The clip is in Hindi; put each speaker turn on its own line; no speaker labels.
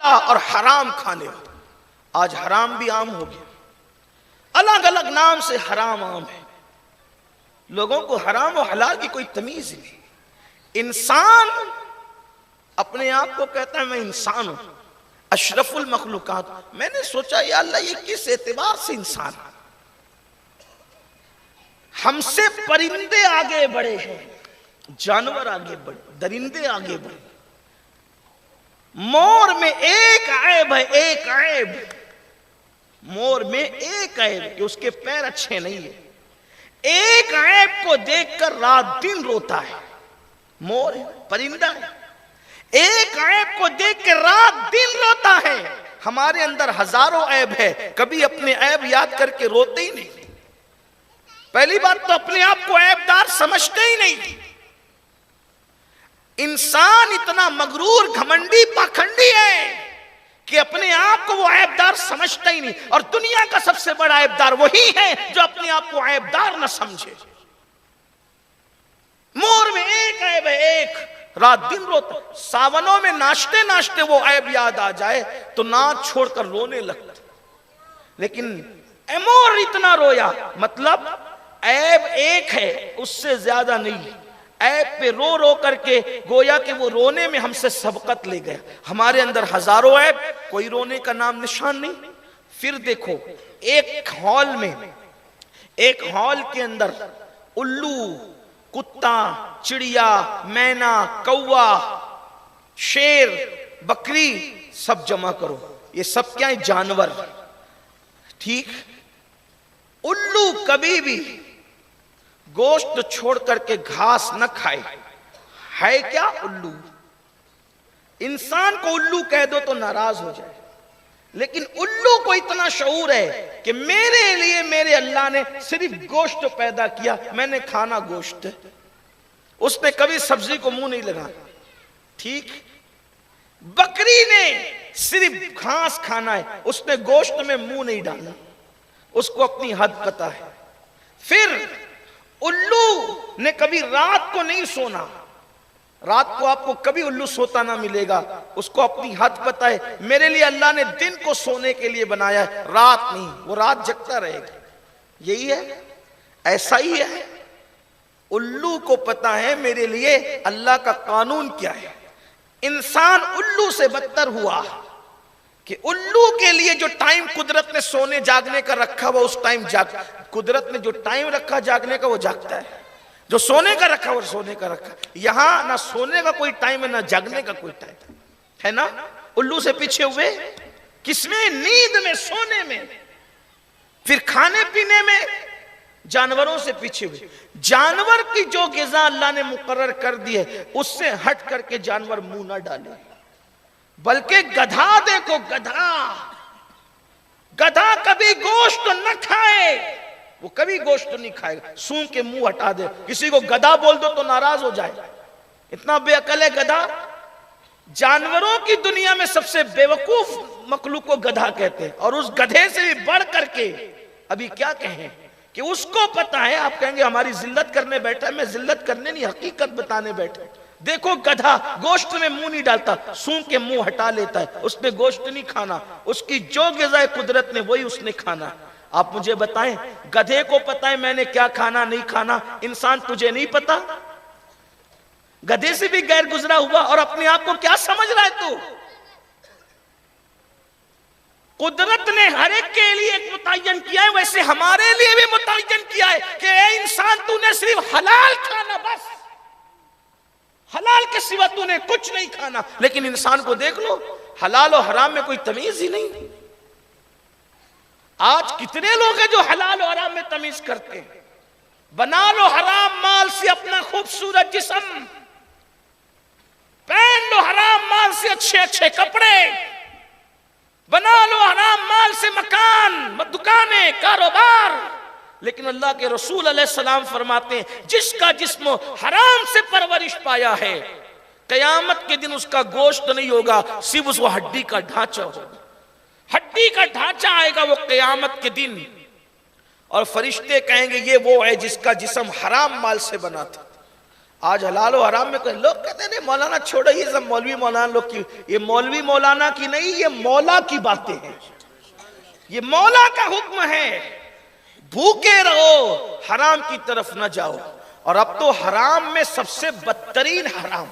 और हराम खाने वाला। आज हराम भी आम हो गया, अलग अलग नाम से हराम आम है। लोगों को हराम और हलाल की कोई तमीज नहीं। इंसान अपने आप को कहता है मैं इंसान हूं, अशरफुल मखलूकात। मैंने सोचा या अल्लाह ये किस एतबार से इंसान है? हमसे परिंदे आगे बढ़े हैं, जानवर आगे बढ़े, दरिंदे आगे बढ़े। मोर में एक ऐब है, एक ऐब। मोर में एक ऐब कि उसके पैर अच्छे नहीं है। एक ऐब को देखकर रात दिन रोता है। मोर है, परिंदा है, एक ऐब को देख के रात दिन रोता है। हमारे अंदर हजारों ऐब है, कभी अपने ऐब याद करके रोते ही नहीं। पहली बात तो अपने आप को ऐबदार समझते ही नहीं। इंसान इतना मगरूर, घमंडी, पाखंडी है कि अपने आप को वो ऐबदार समझता ही नहीं। और दुनिया का सबसे बड़ा ऐबदार वही है जो अपने आप को ऐबदार न समझे। मोर में एक ऐब है, एक, रात दिन रोता। सावनों में नाचते नाचते वो ऐब याद आ जाए तो नाच छोड़कर रोने लगता। लेकिन मोर इतना रोया, मतलब ऐब एक है, उससे ज्यादा नहीं। ऐब पे रो रो करके गोया कि वो रोने में हमसे सबकत ले गया। हमारे अंदर हजारों ऐब, कोई रोने का नाम निशान नहीं। फिर देखो, एक हॉल में, एक हॉल के अंदर उल्लू, कुत्ता, चिड़िया, मैना, कौवा, शेर, बकरी सब जमा करो। ये सब क्या है? जानवर। ठीक, उल्लू कभी भी गोश्त छोड़ करके घास न खाए। है क्या उल्लू? इंसान को उल्लू कह दो तो नाराज हो जाए, लेकिन उल्लू को इतना शऊर है कि मेरे लिए मेरे अल्लाह ने सिर्फ गोश्त पैदा किया, मैंने खाना गोश्त। उसने कभी सब्जी को मुंह नहीं लगाया। ठीक, बकरी ने सिर्फ घास खाना है, उसने गोश्त में मुंह नहीं डाला, उसको अपनी हद पता है। फिर उल्लू ने कभी रात को नहीं सोना। रात को आपको कभी उल्लू सोता ना मिलेगा, उसको अपनी हद पता है। मेरे लिए अल्लाह ने दिन को सोने के लिए बनाया है, रात नहीं। वो रात जगता रहेगा। यही है, ऐसा ही है। उल्लू को पता है मेरे लिए अल्लाह का कानून क्या है। इंसान उल्लू से बदतर हुआ कि उल्लू के लिए जो टाइम कुदरत ने सोने जागने का रखा हुआ, उस टाइम जाग, कुदरत ने जो टाइम रखा जागने का वो जागता है, जो सोने का रखा वो सोने का रखा। यहां ना सोने का कोई टाइम है ना जागने का कोई टाइम है ना। उल्लू से पीछे हुए किसमें? नींद में, सोने में। फिर खाने पीने में जानवरों से पीछे हुए। जानवर की जो ग़िज़ा अल्लाह ने मुकर्रर कर दी है उससे हट करके जानवर मुंह ना डाले। बल्कि गधा देखो, गधा, गधा कभी गोश्त न खाए, वो कभी गोश्त नहीं खाएगा, सूंघ के मुंह हटा दे। किसी को गधा बोल दो तो नाराज हो जाए, इतना बेअकल है गधा। जानवरों की दुनिया में सबसे बेवकूफ मखलूक को गधा कहते हैं। और उस गधे से भी बढ़ करके अभी क्या कहें कि उसको पता है। आप कहेंगे हमारी जिल्लत करने बैठा है। मैं जिल्लत करने नहीं, हकीकत बताने बैठा। देखो गधा गोश्त में मुंह नहीं डालता, सूंघ के मुंह हटा लेता है। उसने गोश्त नहीं खाना, उसकी जो ग़िज़ा कुदरत ने वही उसने खाना। आप मुझे बताएं, गधे को पता है मैंने क्या खाना नहीं खाना, इंसान तुझे नहीं पता? गधे से भी गैर गुजरा हुआ और अपने आप को क्या समझ रहा है तू? कुदरत ने हर एक के लिए एक मुतय्यन किया है, वैसे हमारे लिए भी मुतय्यन किया है कि ए इंसान तूने सिर्फ हलाल खाना, बस हलाल के सिवा तूने कुछ नहीं खाना। लेकिन इंसान को देख लो, हलाल और हराम में कोई तमीज ही नहीं। आज कितने लोग हैं जो हलाल और हराम में तमीज करते हैं। बना लो हराम माल से अपना खूबसूरत जिस्म, पहन लो हराम माल से अच्छे अच्छे कपड़े, बना लो हराम माल से मकान, दुकानें, कारोबार। लेकिन अल्लाह के रसूल अलैहिस्सलाम फरमाते हैं जिसका जिस्म हराम से परवरिश पाया है, कयामत के दिन उसका गोश्त नहीं होगा, सिर्फ उसको हड्डी का ढांचा होगा। हड्डी का ढांचा आएगा वो कयामत के दिन, और फरिश्ते कहेंगे ये वो है जिसका जिस्म हराम माल से बना था। आज हलाल और हराम में कोई लोग कहते हैं मौलाना छोड़ो ये सब मौलवी मौलाना लोग की, ये मौलवी मौलाना की नहीं, ये मौला की बातें हैं, ये मौला का हुक्म है। भूखे रहो, हराम की तरफ न जाओ। और अब तो हराम में सबसे बदतरीन हराम